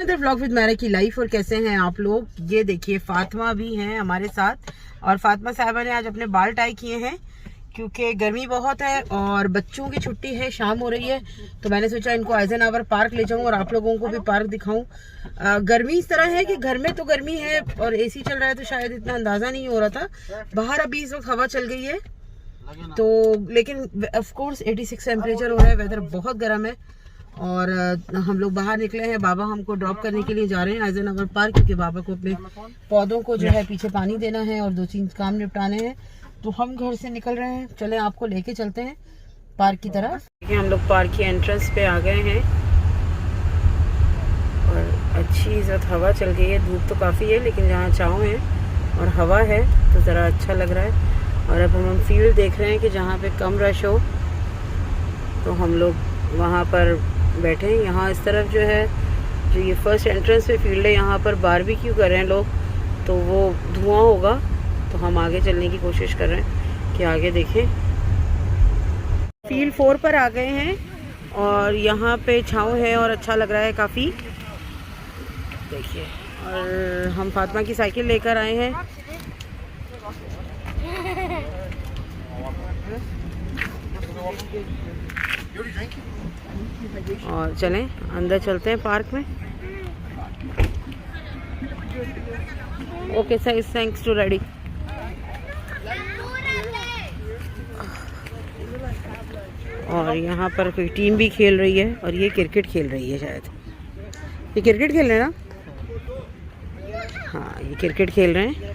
Another vlog with मैरा की life. और कैसे हैं आप लोग? ये देखिए फातिमा भी हैं हमारे साथ, और फातिमा साहिबा ने आज अपने बाल टाई किए हैं क्योंकि गर्मी बहुत है और बच्चों की छुट्टी है, शाम हो रही है, तो मैंने सोचा इनको आइजनहावर पार्क ले जाऊं और आप लोगों को भी पार्क दिखाऊं। गर्मी इस तरह है कि घर में तो गर्मी है और एसी चल रहा है तो शायद इतना अंदाजा नहीं हो रहा था। बाहर अभी इस वक्त हवा चल गई है तो, लेकिन ऑफ कोर्स 86 टेम्परेचर हो रहा है, वेदर बहुत गर्म है। और हम लोग बाहर निकले हैं, बाबा हमको ड्रॉप करने के लिए जा रहे हैं आइजनहावर पार्क, क्योंकि बाबा को अपने पौधों को जो है पीछे पानी देना है और 2-3 काम निपटाने हैं, तो हम घर से निकल रहे हैं। चलें आपको लेके चलते हैं पार्क की तरफ। देखिए हम लोग पार्क की एंट्रेंस पे आ गए हैं और अच्छी इज़्ज़त हवा चल गई है। धूप तो काफ़ी है लेकिन जहाँ छाँव है और हवा है तो ज़रा अच्छा लग रहा है। और अब हम फील्ड देख रहे हैं कि जहाँ पे कम रश हो तो हम लोग वहाँ पर बैठे हैं। यहाँ इस तरफ जो है, जो ये फर्स्ट एंट्रेंस पे फील्ड है, यहाँ पर बारबेक्यू कर रहे हैं लोग, तो वो धुआं होगा, तो हम आगे चलने की कोशिश कर रहे हैं कि आगे देखें। फील्ड 4 पर आ गए हैं और यहाँ पे छाँव है और अच्छा लग रहा है काफ़ी, देखिए। और हम फातिमा की साइकिल लेकर आए हैं। और चलें अंदर चलते हैं पार्क में। Okay sir, thanks to ready. और यहाँ पर कोई टीम भी खेल रही है और ये क्रिकेट खेल रही है, शायद ये क्रिकेट खेल रहे हैं ना? हाँ, ये क्रिकेट खेल रहे हैं।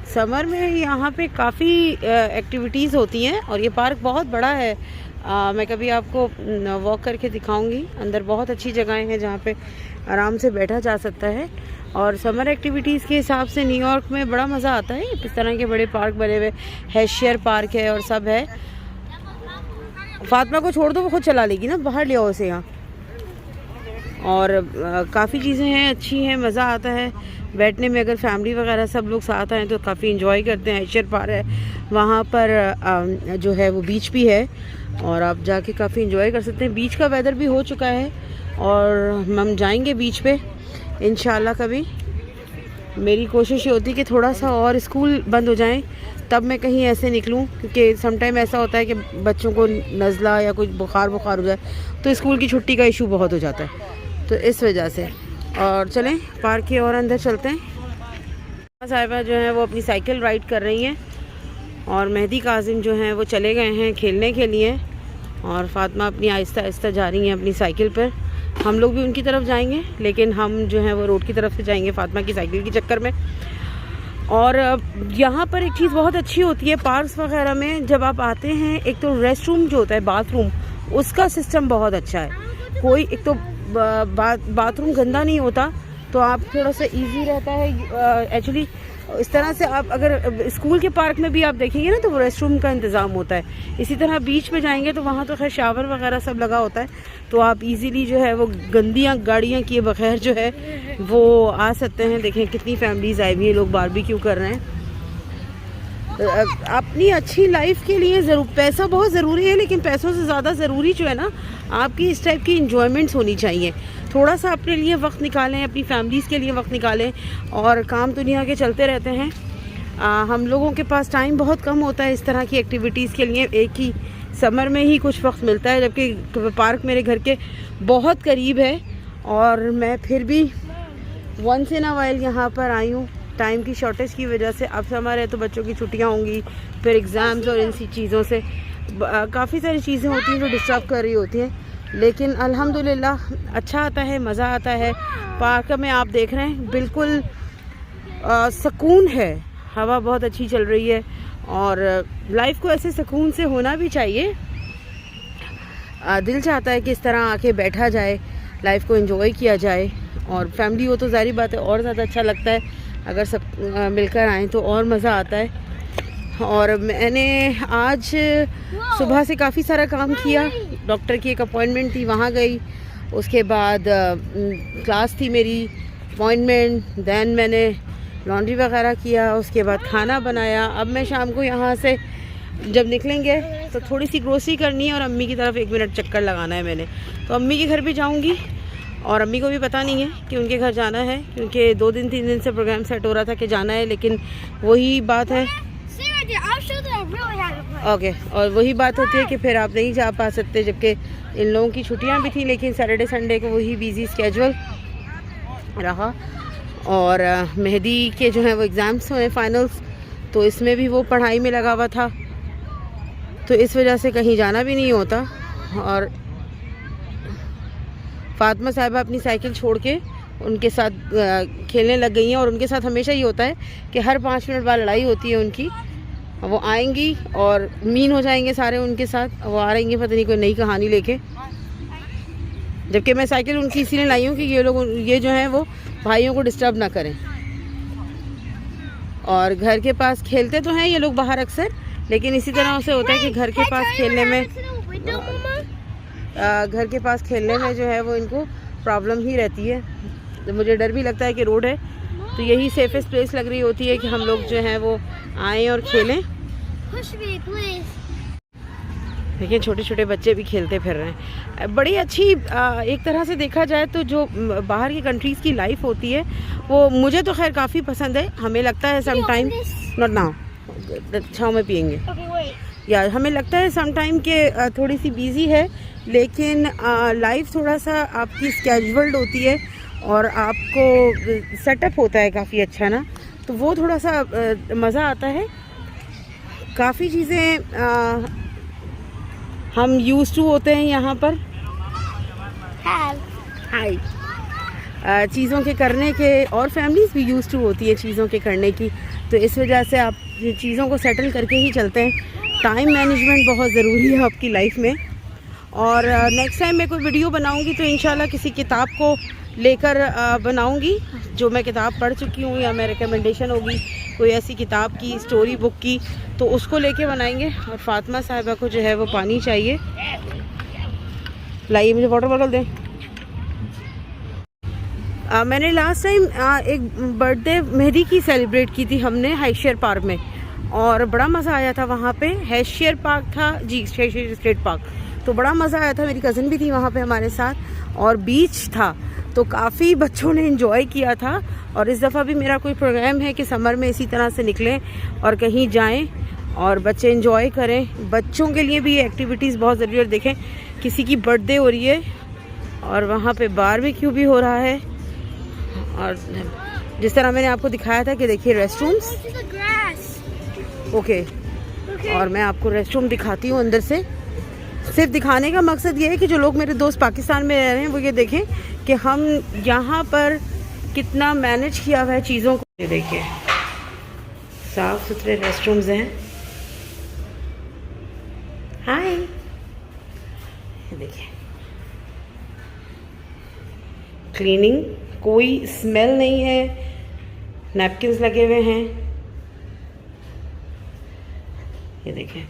समर में यहाँ पे काफ़ी एक्टिविटीज़ होती हैं और ये पार्क बहुत बड़ा है। मैं कभी आपको वॉक करके दिखाऊंगी। अंदर बहुत अच्छी जगहें हैं जहाँ पे आराम से बैठा जा सकता है। और समर एक्टिविटीज़ के हिसाब से न्यूयॉर्क में बड़ा मज़ा आता है। इस तरह के बड़े पार्क बने हुए, हैशियर पार्क है और सब है। फातिमा को छोड़ दो, वो खुद चला लेगी ना, बाहर ले आओ उसे यहाँ। और काफ़ी चीज़ें हैं, अच्छी हैं, मज़ा आता है बैठने में। अगर फैमिली वगैरह सब लोग साथ आएँ तो काफ़ी इंजॉय करते हैं। हैशियर पार्क है वहाँ पर, जो है वो बीच भी है और आप जाके काफ़ी इंजॉय कर सकते हैं। बीच का वेदर भी हो चुका है और हम जाएंगे बीच पे इंशाल्लाह कभी। मेरी कोशिश ये होती है कि थोड़ा सा और स्कूल बंद हो जाएं तब मैं कहीं ऐसे निकलूं, क्योंकि समटाइम ऐसा होता है कि बच्चों को नज़ला या कुछ बुखार हो जाए तो स्कूल की छुट्टी का इशू बहुत हो जाता है, तो इस वजह से। और चलें पार्क के और अंदर चलते हैं। साहिबा जो है वो अपनी साइकिल राइड कर रही हैं और मेहदी काजिम जो हैं वो चले गए हैं खेलने के लिए, और फातिमा अपनी आहिस्ता आहिस्ता जा रही हैं अपनी साइकिल पर। हम लोग भी उनकी तरफ जाएंगे, लेकिन हम जो है वो रोड की तरफ से जाएंगे फातिमा की साइकिल के चक्कर में। और यहाँ पर एक चीज़ बहुत अच्छी होती है पार्क्स वगैरह में, जब आप आते हैं, एक तो रेस्ट रूम जो होता है, बाथरूम, उसका सिस्टम बहुत अच्छा है। कोई एक तो बाथरूम गंदा नहीं होता, तो आप थोड़ा सा इजी रहता है एक्चुअली। इस तरह से आप अगर स्कूल के पार्क में भी आप देखेंगे ना तो वो रेस्ट रूम का इंतज़ाम होता है। इसी तरह बीच पे जाएंगे तो वहाँ तो खैर शावर वगैरह सब लगा होता है, तो आप इजीली जो है वो गंदियाँ गाड़ियाँ किए बगैर जो है वो आ सकते हैं। देखें कितनी फैमिलीज आई हुई हैं, लोग बारबेक्यू कर रहे हैं। अपनी अच्छी लाइफ के लिए पैसा बहुत ज़रूरी है, लेकिन पैसों से ज़्यादा ज़रूरी जो है ना, आपकी इस टाइप की इंजॉयमेंट्स होनी चाहिए। थोड़ा सा अपने लिए वक्त निकालें, अपनी फैमिलीज़ के लिए वक्त निकालें। और काम दुनिया के चलते रहते हैं, हम लोगों के पास टाइम बहुत कम होता है इस तरह की एक्टिविटीज़ के लिए। एक ही समर में ही कुछ वक्त मिलता है, जबकि पार्क मेरे घर के बहुत करीब है और मैं फिर भी वंस इन अ वाइल यहाँ पर आई हूँ। टाइम की शॉर्टेज की वजह से, अब समर है तो बच्चों की छुट्टियाँ होंगी, फिर एग्ज़ाम्स और इन सी चीज़ों से काफ़ी सारी चीज़ें होती हैं जो डिस्टर्ब कर रही होती हैं। लेकिन अल्हम्दुलिल्लाह अच्छा आता है, मज़ा आता है। पार्क में आप देख रहे हैं बिल्कुल सुकून है, हवा बहुत अच्छी चल रही है और लाइफ को ऐसे सुकून से होना भी चाहिए। दिल चाहता है कि इस तरह आके बैठा जाए, लाइफ को एंजॉय किया जाए। और फैमिली हो तो ज़ाहिर बात है और ज़्यादा अच्छा लगता है, अगर सब मिलकर आएँ तो और मज़ा आता है। और मैंने आज सुबह से काफ़ी सारा काम किया। डॉक्टर की एक अपॉइंटमेंट थी, वहाँ गई, उसके बाद क्लास थी मेरी, अपॉइंटमेंट, दैन मैंने लॉन्ड्री वगैरह किया, उसके बाद खाना बनाया। अब मैं शाम को यहाँ से जब निकलेंगे तो थोड़ी सी ग्रोसरी करनी है और अम्मी की तरफ 1 मिनट चक्कर लगाना है मैंने। तो अम्मी के घर भी जाऊंगी और अम्मी को भी पता नहीं है कि उनके घर जाना है, क्योंकि 2 दिन 3 दिन से प्रोग्राम सेट हो रहा था कि जाना है, लेकिन वही बात है ओके और वही बात होती है कि फिर आप नहीं जा पा सकते, जबकि इन लोगों की छुट्टियां भी थी, लेकिन सैटरडे संडे को वही बिजी स्केजुअल रहा। और मेहदी के जो है वो एग्ज़ाम्स हुए फाइनल्स, तो इसमें भी वो पढ़ाई में लगा हुआ था, तो इस वजह से कहीं जाना भी नहीं होता। और फातिमा साहिबा अपनी साइकिल छोड़ के उनके साथ खेलने लग गई हैं, और उनके साथ हमेशा ही होता है कि हर 5 मिनट बाद लड़ाई होती है उनकी। वो आएंगी और मीन हो जाएंगे सारे उनके साथ, वो आ रहेंगे पता नहीं कोई नई कहानी लेके, जबकि मैं साइकिल उनकी इसीलिए लाई हूँ कि ये लोग ये जो हैं वो भाइयों को डिस्टर्ब ना करें। और घर के पास खेलते तो हैं ये लोग बाहर अक्सर, लेकिन इसी तरह से होता है कि घर के पास खेलने में जो है वो इनको प्रॉब्लम ही रहती है। तो मुझे डर भी लगता है कि रोड है तो यही सेफेस्ट प्लेस लग रही होती है कि हम लोग जो हैं वो आएँ और खेलें। देखिए छोटे छोटे बच्चे भी खेलते फिर रहे हैं। बड़ी अच्छी एक तरह से देखा जाए तो जो बाहर की कंट्रीज़ की लाइफ होती है वो मुझे तो खैर काफ़ी पसंद है। हमें लगता है सम टाइम नॉट नाउ छाँव में पियेंगे यार, हमें लगता है सम टाइम के थोड़ी सी बिजी है, लेकिन लाइफ थोड़ा सा आपकी स्केड्यूल्ड होती है और आपको सेटअप होता है काफ़ी अच्छा ना, तो वो थोड़ा सा मज़ा आता है। काफ़ी चीज़ें हम यूज़ टू होते हैं यहाँ पर हाय चीज़ों के करने के, और फैमिलीज़ भी यूज़ टू होती है चीज़ों के करने की, तो इस वजह से आप चीज़ों को सेटल करके ही चलते हैं। टाइम मैनेजमेंट बहुत ज़रूरी है आपकी लाइफ में। और नेक्स्ट टाइम मैं कोई वीडियो बनाऊंगी तो इंशाल्लाह किसी किताब को लेकर बनाऊंगी जो मैं किताब पढ़ चुकी हूँ, या मैं रिकमेंडेशन होगी कोई ऐसी किताब की, स्टोरी बुक की, तो उसको लेके बनाएंगे। और फातिमा साहिबा को जो है वो पानी चाहिए, लाइए मुझे वाटर बॉटल दें। मैंने लास्ट टाइम एक बर्थडे मेहदी की सेलिब्रेट की थी हमने हैशेयर पार्क में, और बड़ा मज़ा आया था वहाँ पे। हैशेयर पार्क था जी, हैशेयर स्टेट पार्क, तो बड़ा मज़ा आया था। मेरी कज़न भी थी वहाँ पे हमारे साथ, और बीच था, तो काफ़ी बच्चों ने एंजॉय किया था। और इस दफ़ा भी मेरा कोई प्रोग्राम है कि समर में इसी तरह से निकलें और कहीं जाएं और बच्चे एंजॉय करें। बच्चों के लिए भी एक्टिविटीज़ बहुत ज़रूरी है। देखें किसी की बर्थडे हो रही है और वहाँ पे बारबेक्यू भी हो रहा है, और जिस तरह मैंने आपको दिखाया था कि देखिए रेस्टरूम्स ओके और मैं आपको रेस्टरूम दिखाती हूँ अंदर से। सिर्फ दिखाने का मकसद ये है कि जो लोग मेरे दोस्त पाकिस्तान में रह रहे हैं वो ये देखें कि हम यहाँ पर कितना मैनेज किया हुआ है चीज़ों को। ये देखिए साफ़ सुथरे रेस्टरूम्स हैं। हाय, ये देखिए क्लीनिंग, कोई स्मेल नहीं है, नैपकिन्स लगे हुए हैं। ये देखें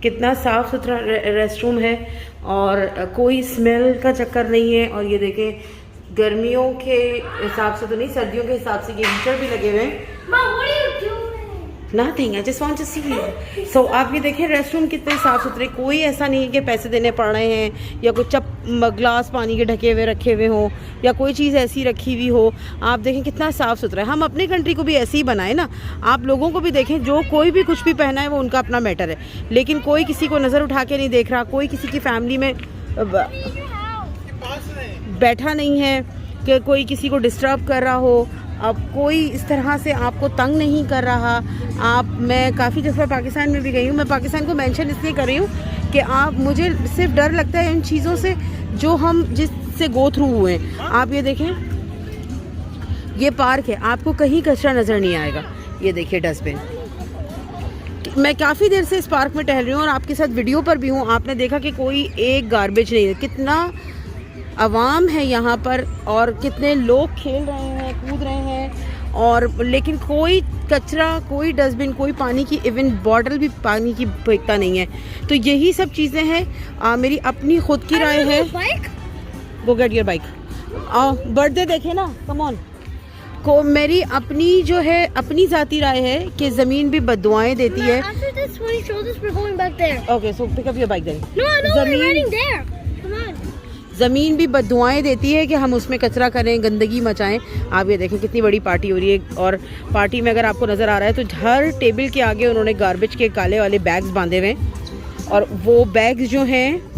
कितना साफ़ सुथरा रेस्टरूम है और कोई स्मेल का चक्कर नहीं है। और ये देखें गर्मियों के हिसाब से तो नहीं, सर्दियों के हिसाब से ये हीटर भी लगे हुए हैं। Nothing, I just want to see you. So आप ये देखें रेस्टरूम कितने साफ़ सुथरे, कोई ऐसा नहीं है कि पैसे देने पड़ रहे हैं या कुछ ग्लास पानी के ढके हुए रखे हुए हों या कोई चीज़ ऐसी रखी हुई हो। आप देखें कितना साफ़ सुथरा है। हम अपनी कंट्री को भी ऐसे ही बनाए ना, आप लोगों को भी देखें, जो कोई भी कुछ भी पहना है वो उनका अपना मैटर है, लेकिन कोई किसी को नज़र उठा के नहीं देख रहा, कोई किसी की फैमिली में बैठा नहीं है कि कोई किसी को डिस्टर्ब कर रहा हो। अब कोई इस तरह से आपको तंग नहीं कर रहा। मैं काफ़ी दफ़ा पाकिस्तान में भी गई हूँ। मैं पाकिस्तान को मेंशन इसलिए कर रही हूँ कि मुझे सिर्फ डर लगता है इन चीज़ों से जो हम जिससे गो थ्रू हुए हैं। आप ये देखें, ये पार्क है, आपको कहीं कचरा नज़र नहीं आएगा। ये देखिए डस्टबिन। मैं काफ़ी देर से इस पार्क में टहल रही हूँ और आपके साथ वीडियो पर भी हूँ। आपने देखा कि कोई एक गार्बेज नहीं है। कितना आवाम है यहाँ पर और कितने लोग खेल रहे हैं, कूद रहे हैं, और लेकिन कोई कचरा, कोई डस्टबिन, कोई पानी की इवन बॉटल भी पानी की फेंकता नहीं है। तो यही सब चीज़ें हैं। मेरी अपनी खुद की राय है। गो गेट योर बाइक। बर्थडे देखे ना, कम ऑन। को मेरी अपनी जो है अपनी ज़ाती राय है कि ज़मीन भी बद्दुआएं देती है। Okay, so pick up your bike then. ज़मीन भी बद्दुआएं देती है कि हम उसमें कचरा करें, गंदगी मचाएं। आप ये देखें कितनी बड़ी पार्टी हो रही है, और पार्टी में अगर आपको नज़र आ रहा है तो हर टेबल के आगे उन्होंने गार्बेज के काले वाले बैग्स बांधे हुए हैं, और वो बैग्स जो हैं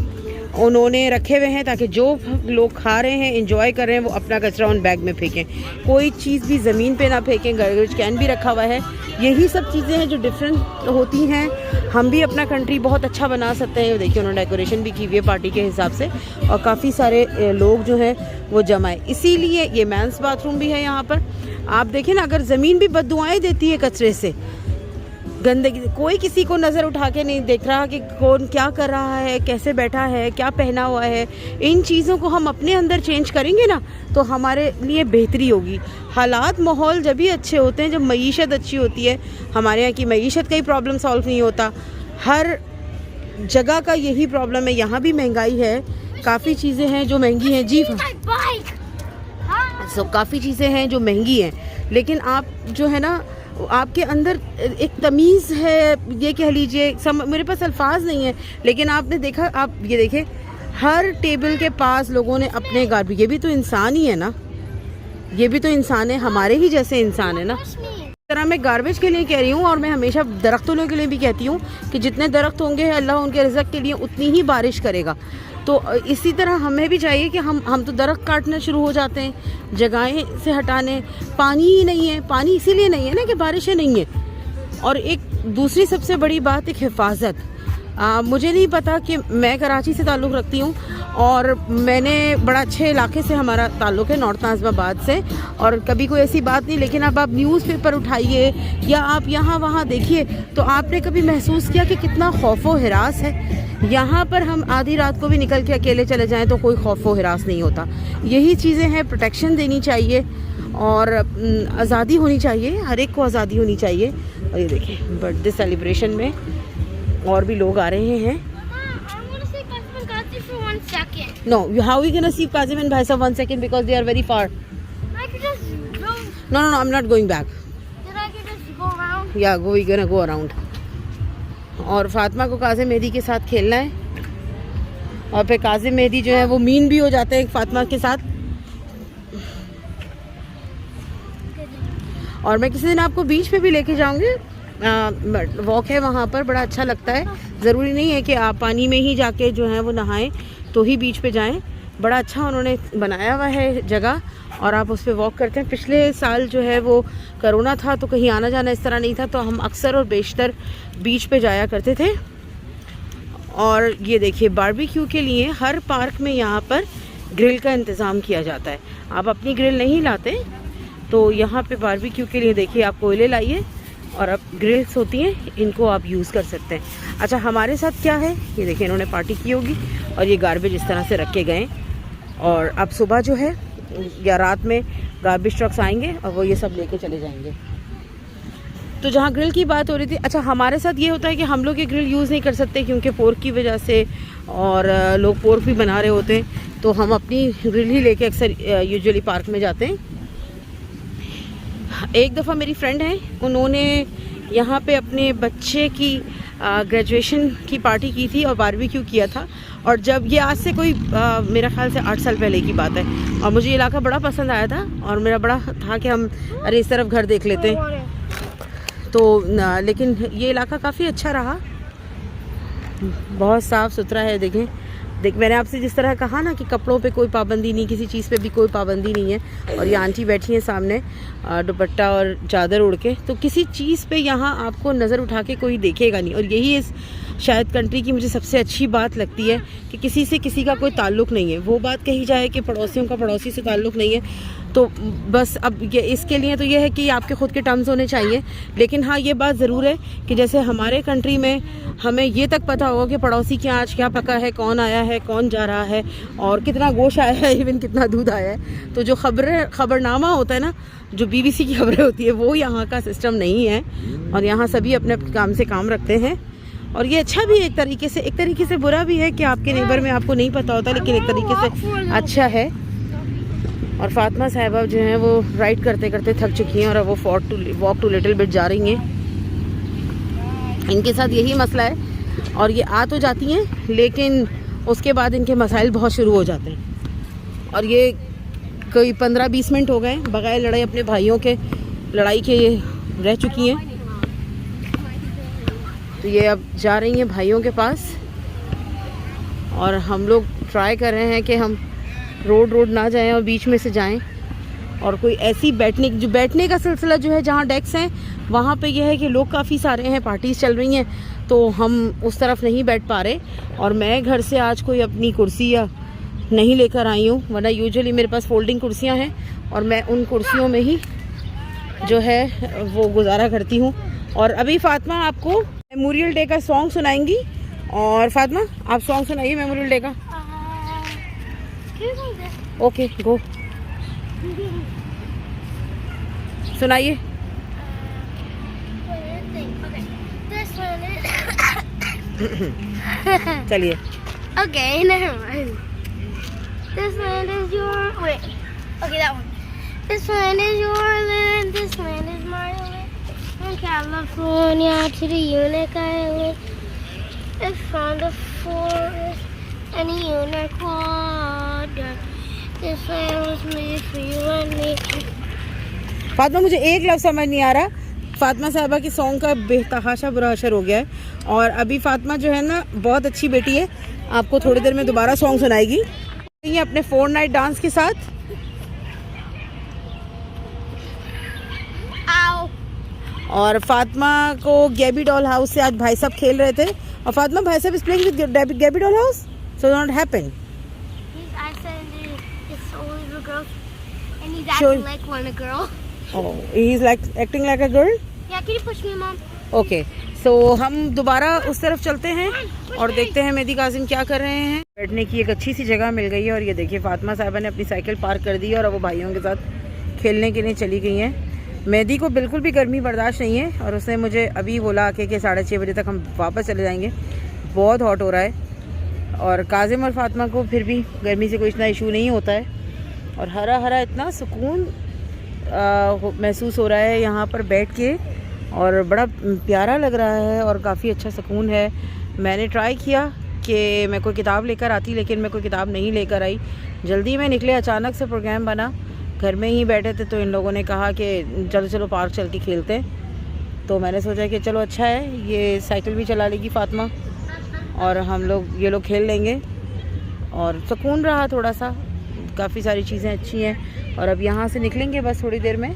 उन्होंने रखे हुए हैं ताकि जो लोग खा रहे हैं, एंजॉय कर रहे हैं, वो अपना कचरा उन बैग में फेंकें। कोई चीज़ भी ज़मीन पे ना फेंकें। गार्बेज कैन भी रखा हुआ है। यही सब चीज़ें हैं जो डिफरेंट होती हैं। हम भी अपना कंट्री बहुत अच्छा बना सकते हैं। देखिए उन्होंने डेकोरेशन भी की हुई है पार्टी के हिसाब से, और काफ़ी सारे लोग जो हैं वो जमाए। इसीलिए ये मेंस बाथरूम भी है यहाँ पर। आप देखें ना, अगर ज़मीन भी बद्दुआएं देती है कचरे से, गंदगी, कोई किसी को नज़र उठा के नहीं देख रहा कि कौन क्या कर रहा है, कैसे बैठा है, क्या पहना हुआ है। इन चीज़ों को हम अपने अंदर चेंज करेंगे ना तो हमारे लिए बेहतरी होगी। हालात माहौल जब भी अच्छे होते हैं जब मईशत अच्छी होती है। हमारे यहाँ की मईशत का ही प्रॉब्लम सॉल्व नहीं होता, हर जगह का यही प्रॉब्लम है। यहाँ भी महंगाई है, काफ़ी चीज़ें हैं जो महंगी हैं। जी सो काफ़ी चीज़ें हैं जो महंगी हैं, लेकिन आप जो है ना, आपके अंदर एक तमीज़ है, ये कह लीजिए। मेरे पास अल्फाज नहीं है, लेकिन आपने देखा, आप ये देखें हर टेबल के पास लोगों ने अपने गार्बेज, ये भी तो इंसान ही है ना, ये भी तो इंसान है, हमारे ही जैसे इंसान है ना। इस तरह मैं गार्बेज के लिए कह रही हूँ, और मैं हमेशा दरख्तों के लिए भी कहती हूँ कि जितने दरख्त होंगे अल्लाह उनके रिज़्क़ के लिए उतनी ही बारिश करेगा। तो इसी तरह हमें भी चाहिए कि हम तो दरख्त काटना शुरू हो जाते हैं, जगहें से हटाने। पानी ही नहीं है, पानी इसीलिए नहीं है ना कि बारिशें नहीं है। और एक दूसरी सबसे बड़ी बात, एक हिफाजत। मुझे नहीं पता कि मैं कराची से ताल्लुक़ रखती हूँ, और मैंने बड़ा अच्छे इलाके से हमारा ताल्लुक़ है, नॉर्थ नाज़िमाबाद से, और कभी कोई ऐसी बात नहीं। लेकिन अब आप न्यूज़पेपर उठाइए या आप यहाँ वहाँ देखिए तो आपने कभी महसूस किया कि कितना खौफ व हिरास है। यहाँ पर हम आधी रात को भी निकल के अकेले चले जाएं तो कोई खौफ व हिरास नहीं होता। यही चीज़ें हैं, प्रोटेक्शन देनी चाहिए और आज़ादी होनी चाहिए, हर एक को आज़ादी होनी चाहिए। और ये देखें बर्थडे सेलिब्रेशन में और भी लोग आ रहे हैं। No, how are we gonna see Kazim and Bhaisa 1 second because they are very far. I could just go. No, I'm not going back. Then I could just go around. Yeah, we're gonna go around. और फातिमा को काजिम मेहदी के साथ खेलना है, और फिर काजिम मेहदी जो है वो मीन भी हो जाते हैं फातिमा के साथ। और मैं किसी दिन आपको बीच पे भी लेके जाऊंगी, वॉक है वहाँ पर, बड़ा अच्छा लगता है। ज़रूरी नहीं है कि आप पानी में ही जाके जो है वो नहाएं तो ही बीच पे जाएं। बड़ा अच्छा उन्होंने बनाया हुआ है जगह, और आप उस पर वॉक करते हैं। पिछले साल जो है वो कोरोना था तो कहीं आना जाना इस तरह नहीं था, तो हम अक्सर और बेशतर बीच पे जाया करते थे। और ये देखिए बारबेक्यू के लिए हर पार्क में यहाँ पर ग्रिल का इंतज़ाम किया जाता है। आप अपनी ग्रिल नहीं लाते तो यहाँ पे बारबेक्यू के लिए देखिए आप कोयले लाइए, और अब ग्रिल्स होती हैं, इनको आप यूज़ कर सकते हैं। अच्छा, हमारे साथ क्या है ये देखिए, इन्होंने पार्टी की होगी और ये गार्बेज इस तरह से रखे गए, और अब सुबह जो है या रात में गार्बेज ट्रक्स आएंगे और वो ये सब लेके चले जाएंगे। तो जहाँ ग्रिल की बात हो रही थी, अच्छा हमारे साथ ये होता है कि हम लोग ये ग्रिल यूज़ नहीं कर सकते क्योंकि पोर्क की वजह से, और लोग पोर्क भी बना रहे होते हैं, तो हम अपनी ग्रिल ही लेके अक्सर यूजुअली पार्क में जाते हैं। एक दफ़ा मेरी फ्रेंड है, उन्होंने यहाँ पे अपने बच्चे की ग्रेजुएशन की पार्टी की थी और बारबेक्यू किया था। और जब ये आज से कोई मेरा ख्याल से 8 साल पहले की बात है, और मुझे ये इलाका बड़ा पसंद आया था, और मेरा बड़ा था कि हम अरे इस तरफ घर देख लेते हैं। तो लेकिन ये इलाका काफ़ी अच्छा रहा, बहुत साफ़ सुथरा है। देखें मैंने आपसे जिस तरह कहा ना कि कपड़ों पे कोई पाबंदी नहीं, किसी चीज़ पे भी कोई पाबंदी नहीं है। और ये आंटी बैठी हैं सामने दुपट्टा और चादर उड़ के, तो किसी चीज़ पे यहाँ आपको नज़र उठा के कोई देखेगा नहीं। और यही इस शायद कंट्री की मुझे सबसे अच्छी बात लगती है कि किसी से किसी का कोई ताल्लुक़ नहीं है। वो बात कही जाए कि पड़ोसियों का पड़ोसी से ताल्लुक़ नहीं है, तो बस अब ये इसके लिए तो ये है कि आपके ख़ुद के टर्म्स होने चाहिए। लेकिन हाँ, ये बात ज़रूर है कि जैसे हमारे कंट्री में हमें ये तक पता होगा कि पड़ोसी के यहाँ आज क्या पका है, कौन आया है, कौन जा रहा है, और कितना गोश्त आया है, इवन कितना दूध आया है। तो जो खबरनामा होता है ना, जो BBC की खबरें होती है, वो यहाँ का सिस्टम नहीं है। और यहाँ सभी अपने काम से काम रखते हैं, और ये अच्छा भी है एक तरीके से बुरा भी है कि आपके नेबर में आपको नहीं पता होता, लेकिन एक तरीके से अच्छा है। और फातिमा साहिबा जो हैं वो राइड करते करते थक चुकी हैं और अब वो वॉक टू लिटिल बिट जा रही हैं। इनके साथ यही मसला है और ये आ तो जाती हैं लेकिन उसके बाद इनके मसाइल बहुत शुरू हो जाते हैं। और ये कोई 15-20 मिनट हो गए बगैर लड़ाई अपने भाइयों के लड़ाई के ये रह चुकी हैं। तो ये अब जा रही हैं भाइयों के पास और हम लोग ट्राई कर रहे हैं कि हम रोड ना जाएं और बीच में से जाएं। और कोई ऐसी बैठने का सिलसिला जो है जहाँ डेस्क हैं वहाँ पे यह है कि लोग काफ़ी सारे हैं, पार्टीज़ चल रही हैं, तो हम उस तरफ नहीं बैठ पा रहे। और मैं घर से आज कोई अपनी कुर्सी या नहीं लेकर आई हूँ, वरना यूजुअली मेरे पास फोल्डिंग कुर्सियाँ हैं और मैं उन कुर्सियों में ही जो है वो गुजारा करती हूँ। और अभी फातिमा आपको मेमोरियल डे का सॉन्ग सुनाएंगी। और फातिमा आप सॉन्ग सुनाइए मेमोरियल डे का। ओके गो सुनाइए। चलिए। Okay, never mind. This land is your wait. Okay, that one. This land is your land. This land is my land. From California to the Unique Island, it's from the forest and the unique water. This land was made for you and me. Fatima मुझे एक लफ्ज़ समझ नहीं आ रहा। फातिमा साहिबा की song का बेतहाशा बुरा असर हो गया है और अभी फातिमा जो है ना बहुत अच्छी बेटी है, आपको थोड़ी देर में दोबारा सॉन्ग सुनाएगी ये अपने 4 नाइट डांस के साथ। Ow. और फातिमा को गैबी डॉल हाउस से आज भाई साहब खेल रहे थे और फातिमा भाई साहब is playing with Gabby doll house, so not happen. I said it's only the girls, and he's Sure. acting like one a girl. Oh, he's like acting like a girl. Yeah, can you push me, Mom? Okay so हम दोबारा उस तरफ चलते हैं और देखते हैं मेहदी कासिम क्या कर रहे हैं। बैठने की एक अच्छी सी जगह मिल गई है और ये देखिए फातिमा साहिबा ने अपनी साइकिल पार्क कर दी है और अब वो भाइयों के साथ खेलने के लिए चली गई हैं। मेहदी को बिल्कुल भी गर्मी बर्दाश्त नहीं है और उसने मुझे अभी बोला कि 6:30 बजे तक हम वापस चले जाएंगे, बहुत हॉट हो रहा है। और काजिम और फातिमा को फिर भी गर्मी से कोई इतना इशू नहीं होता है और हरा हरा इतना सुकून महसूस हो रहा है यहाँ पर बैठ के और बड़ा प्यारा लग रहा है और काफ़ी अच्छा सुकून है। मैंने ट्राई किया कि मैं कोई किताब लेकर आती लेकिन मैं कोई किताब नहीं लेकर आई। जल्दी में निकले, अचानक से प्रोग्राम बना, घर में ही बैठे थे तो इन लोगों ने कहा कि चलो पार्क चल के खेलते हैं। तो मैंने सोचा कि चलो अच्छा है, ये साइकिल भी चला लेगी फातिमा और ये लोग खेल लेंगे और सुकून रहा थोड़ा सा, काफ़ी सारी चीज़ें अच्छी हैं। और अब यहाँ से निकलेंगे बस थोड़ी देर में।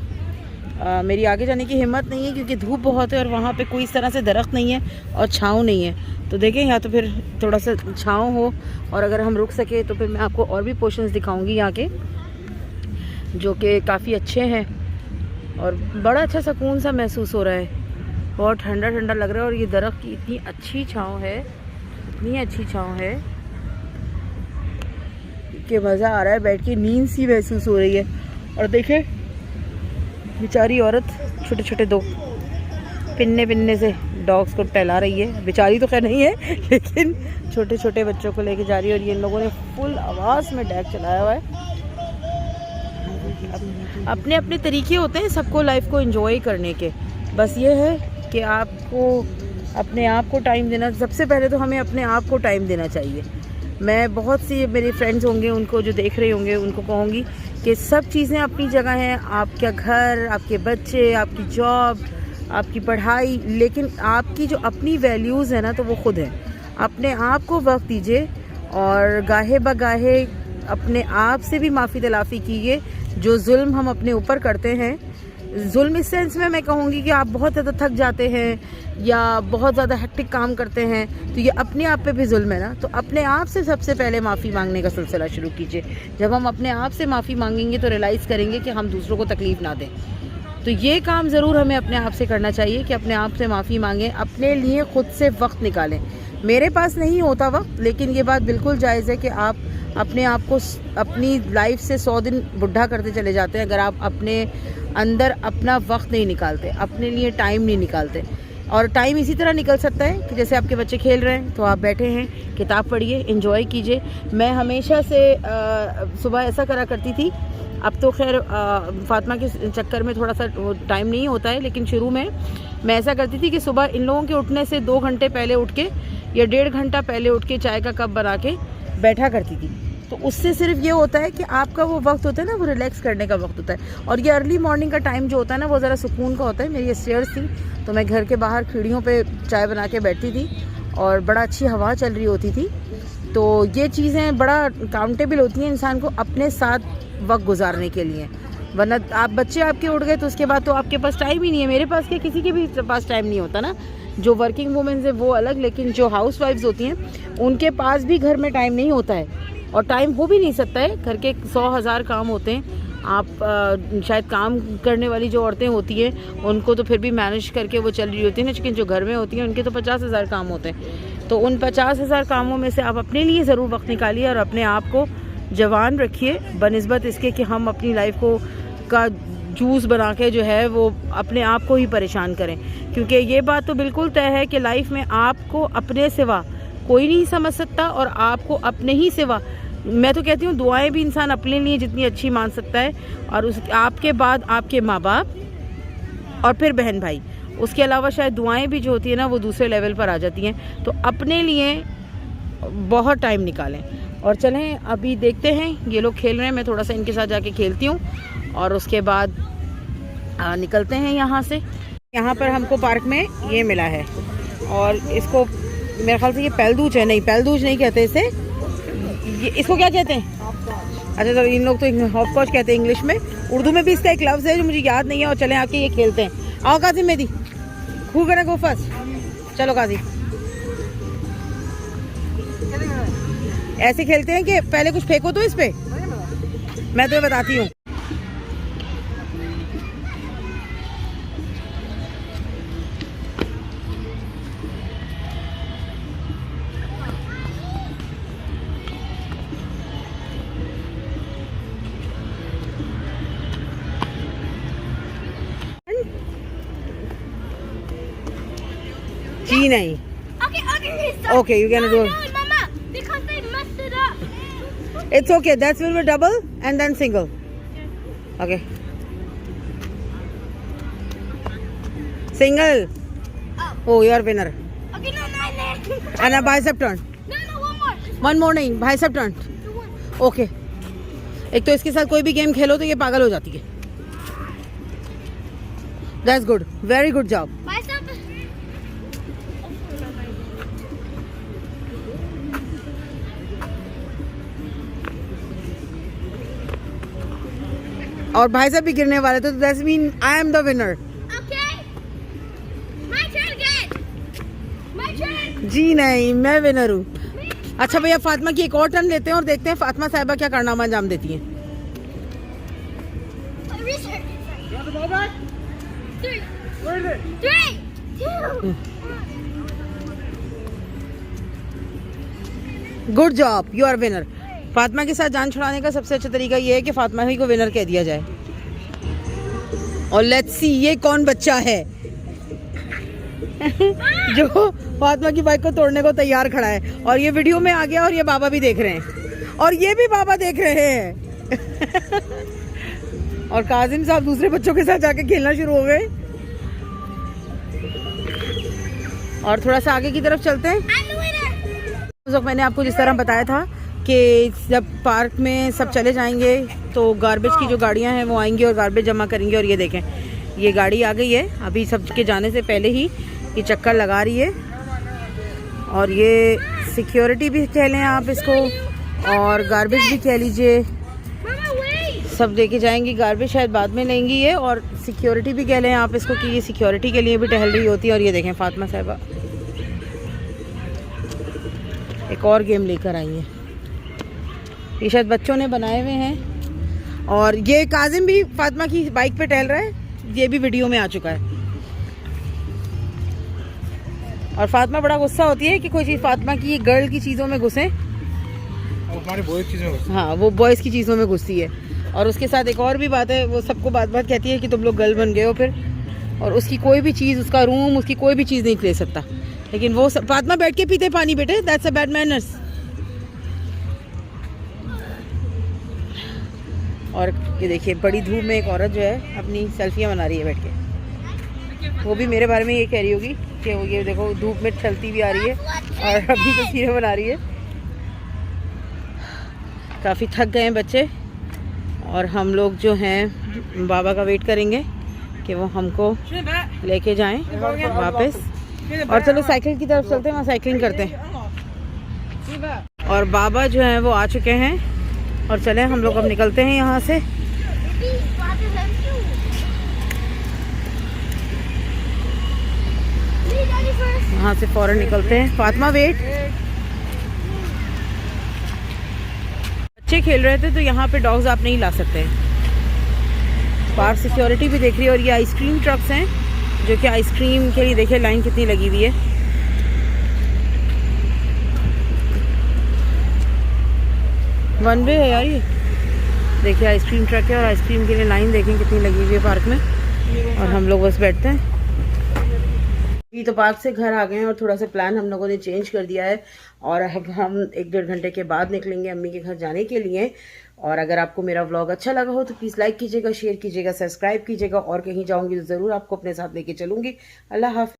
मेरी आगे जाने की हिम्मत नहीं है क्योंकि धूप बहुत है और वहाँ पे कोई इस तरह से दरख्त नहीं है और छाँव नहीं है। तो देखें या तो फिर थोड़ा सा छाँव हो और अगर हम रुक सके तो फिर मैं आपको और भी पोर्शंस दिखाऊंगी यहाँ के जो कि काफ़ी अच्छे हैं और बड़ा अच्छा सुकून सा महसूस हो रहा है। बहुत ठंडा ठंडा लग रहा है और ये दरख्त की इतनी अच्छी छाँव है, इतनी अच्छी छाँव है कि मज़ा आ रहा है, बैठ के नींद सी महसूस हो रही है। और देखें बेचारी औरत छोटे छोटे 2 पिन्ने से डॉग्स को टहला रही है। बेचारी तो खैर नहीं है लेकिन छोटे छोटे बच्चों को लेके जा रही है और ये इन लोगों ने फुल आवाज़ में डैक चलाया हुआ है। अपने अपने तरीके होते हैं सबको लाइफ को एंजॉय करने के, बस ये है कि आपको अपने आप को टाइम देना। सबसे पहले तो हमें अपने आप को टाइम देना चाहिए। मैं बहुत सी मेरे फ्रेंड्स होंगे उनको जो देख रहे होंगे उनको कहूँगी कि सब चीज़ें अपनी जगह हैं, आपका घर, आपके बच्चे, आपकी जॉब, आपकी पढ़ाई, लेकिन आपकी जो अपनी वैल्यूज़ है ना तो वो खुद है। अपने आप को वक्त दीजिए और गाहे बगाहे अपने आप से भी माफ़ी तलाफ़ी कीजिए जो जुल्म हम अपने ऊपर करते हैं। जुल्म इस सेंस में मैं कहूँगी कि आप बहुत ज़्यादा थक जाते हैं या बहुत ज़्यादा हेक्टिक काम करते हैं तो ये अपने आप पे भी जुल्म है ना। तो अपने आप से सबसे पहले माफ़ी मांगने का सिलसिला शुरू कीजिए। जब हम अपने आप से माफ़ी मांगेंगे तो रियलाइज़ करेंगे कि हम दूसरों को तकलीफ़ ना दें। तो ये काम ज़रूर हमें अपने आप से करना चाहिए कि अपने आप से माफ़ी मांगें, अपने लिए ख़ुद से वक्त निकालें। मेरे पास नहीं होता वक्त, लेकिन ये बात बिल्कुल जायज़ है कि आप अपने आप को अपनी लाइफ से 100 दिन बुढ़ा करते चले जाते हैं अगर आप अपने अंदर अपना वक्त नहीं निकालते, अपने लिए टाइम नहीं निकालते। और टाइम इसी तरह निकल सकता है कि जैसे आपके बच्चे खेल रहे हैं तो आप बैठे हैं, किताब पढ़िए, एंजॉय कीजिए। मैं हमेशा से सुबह ऐसा करा करती थी अब तो खैर फातिमा के चक्कर में थोड़ा सा टाइम नहीं होता है, लेकिन शुरू में मैं ऐसा करती थी कि सुबह इन लोगों के उठने से 2 घंटे पहले उठ के या 1.5 घंटा पहले उठ के चाय का कप बना के बैठा करती थी। तो उससे सिर्फ ये होता है कि आपका वो वक्त होता है ना, वो रिलैक्स करने का वक्त होता है। और ये अर्ली मॉर्निंग का टाइम जो होता है ना, वो ज़रा सुकून का होता है। मेरी स्टेयर्स थी तो मैं घर के बाहर खिड़ियों पे चाय बना के बैठती थी और बड़ा अच्छी हवा चल रही होती थी। तो ये चीज़ें बड़ा काउंटेबल होती हैं इंसान को अपने साथ वक्त गुजारने के लिए। वरना आप बच्चे आपके उठ गए तो उसके बाद तो आपके पास टाइम ही नहीं है। मेरे पास क्या, किसी के भी पास टाइम नहीं होता ना। जो वर्किंग वुमेन्स है वो अलग, लेकिन जो हाउस वाइफ्स होती हैं उनके पास भी घर में टाइम नहीं होता है और टाइम हो भी नहीं सकता है। घर के 100,000 काम होते हैं। आप शायद काम करने वाली जो औरतें होती हैं उनको तो फिर भी मैनेज करके वो चल रही होती है ना, लेकिन जो घर में होती हैं उनके तो 50,000 काम होते हैं। तो उन 50,000 कामों में से आप अपने लिए ज़रूर वक्त निकालिए और अपने आप को जवान रखिए, बनिस्बत इसके कि हम अपनी लाइफ को का जूस बना के जो है वो अपने आप को ही परेशान करें। क्योंकि ये बात तो बिल्कुल तय है कि लाइफ में आपको अपने सिवा कोई नहीं समझ सकता और आपको अपने ही सिवा, मैं तो कहती हूँ दुआएं भी इंसान अपने लिए जितनी अच्छी मान सकता है और उस आपके बाद आपके माँ बाप और फिर बहन भाई, उसके अलावा शायद दुआएं भी जो होती है ना वो दूसरे लेवल पर आ जाती हैं। तो अपने लिए बहुत टाइम निकालें। और चलें अभी देखते हैं, ये लोग खेल रहे हैं, मैं थोड़ा सा इनके साथ जाके खेलती हूँ और उसके बाद निकलते हैं यहाँ से। यहाँ पर हमको पार्क में ये मिला है और इसको मेरे ख्याल से ये पैलदूज है, नहीं पैलदूज नहीं कहते इसे, ये इसको क्या कहते हैं? अच्छा तो इन लोग तो हॉपस्कॉच कहते हैं इंग्लिश में, उर्दू में भी इसका एक लफ्ज़ है जो मुझे याद नहीं है। और चलें आके ये खेलते हैं। आओ काजी मेदी, हु गोना गो फर्स्ट? चलो काजी, ऐसे खेलते हैं कि पहले कुछ फेंको तो इस पे, मैं तुम्हें बताती हूँ। जी नहीं, okay, you can do it. Mama, because they messed it up. It's okay. That will be double and then single. Okay. Single. Oh, you are winner. Okay, no. And a bicep turn. No, one more. One more नहीं, bicep turn. Okay. एक तो इसके साथ कोई भी game खेलो तो ये पागल हो जाती है. That's good. Very good job. Bicep. और भाई साहब भी गिरने वाले थे, तो that's mean I am the winner. Okay. My turn again. My turn. जी नहीं, मैं विनर हूँ। अच्छा भैया फातिमा की एक और टर्न लेते हैं और देखते हैं फातिमा साहिबा क्या कारनामा अंजाम देती हैं। Research. Three. Two. Good job, you are winner. Fatima के साथ जान छुड़ाने का सबसे अच्छा तरीका ये है कि फातिमा ही को विनर कह दिया जाए। और लेट्स सी ये कौन बच्चा है जो फातिमा की बाइक को तोड़ने को तैयार खड़ा है। और ये वीडियो में आ गया और ये बाबा भी देख रहे हैं और ये भी बाबा देख रहे हैं और काजिम साहब दूसरे बच्चों के साथ जाके खेलना शुरू हो गए। और थोड़ा सा आगे की तरफ चलते हैं। I'm the winner. उस वक्त मैंने आपको जिस तरह बताया था कि जब पार्क में सब चले जाएंगे तो गार्बेज की जो गाड़ियां हैं वो आएंगी और गार्बेज जमा करेंगे। और ये देखें, ये गाड़ी आ गई है, अभी सबके जाने से पहले ही ये चक्कर लगा रही है। और ये सिक्योरिटी भी कह लें आप इसको और गार्बेज भी कह लीजिए, Mama, wait. सब लेके जाएंगी। गार्बेज शायद बाद में लेंगी ये, और सिक्योरिटी भी कह लें आप इसको कि ये सिक्योरिटी के लिए भी टहल रही होती है। और ये देखें फातिमा साहिबा एक और गेम लेकर आई है, ये शायद बच्चों ने बनाए हुए हैं। और ये काजिम भी फातिमा की बाइक पे टहल रहा है, ये भी वीडियो में आ चुका है। और फातिमा बड़ा गुस्सा होती है कि कोई चीज़ फातिमा की गर्ल की चीज़ों में घुसे, हमारे बॉयज चीज़ों में। हाँ वो बॉयज़ की चीज़ों में घुसती है। और उसके साथ एक और भी बात है, वो सबको बात बात कहती है कि तुम लोग गर्ल बन गए हो फिर, और उसकी कोई भी चीज़, उसका रूम, उसकी कोई भी चीज़ नहीं ले सकता। लेकिन वो फातिमा बैठ के पीते पानी बेटे, दैट्स अ बैड मैनर्स। और ये देखिए बड़ी धूप में एक औरत जो है अपनी सेल्फियाँ बना रही है बैठ के। वो भी मेरे बारे में ये कह रही होगी कि वो ये देखो धूप में चलती भी आ रही है और अभी तस्वीरें बना रही है। काफ़ी थक गए हैं बच्चे और हम लोग जो हैं बाबा का वेट करेंगे कि वो हमको लेके जाएं वापस। और चलो साइकिल की तरफ चलते हैं, वहाँ साइकिलिंग करते हैं। और बाबा जो हैं वो आ चुके हैं और चले हम लोग अब निकलते हैं यहाँ से। यहाँ से फौरन निकलते हैं। फातिमा वेट। बच्चे खेल रहे थे तो यहाँ पे डॉग्स आप नहीं ला सकते हैं। पार्क सिक्योरिटी भी देख रही है। और ये आइसक्रीम ट्रक्स हैं जो कि आइसक्रीम के लिए देखिए लाइन कितनी लगी हुई है। वन वे है यार ये। देखिए आइसक्रीम ट्रक है और आइसक्रीम के लिए लाइन देखें कितनी लगी हुई है पार्क में। और हम लोग बस बैठते हैं। ये तो पार्क से घर आ गए हैं और थोड़ा सा प्लान हम लोगों ने चेंज कर दिया है और अब हम 1-1.5 घंटे के बाद निकलेंगे अम्मी के घर जाने के लिए। और अगर आपको मेरा व्लॉग अच्छा लगा हो तो प्लीज़ लाइक कीजिएगा, शेयर कीजिएगा, सब्सक्राइब कीजिएगा। और कहीं जाऊंगी तो ज़रूर आपको अपने साथ लेके चलूँगी। अल्लाह हाफ़िज़।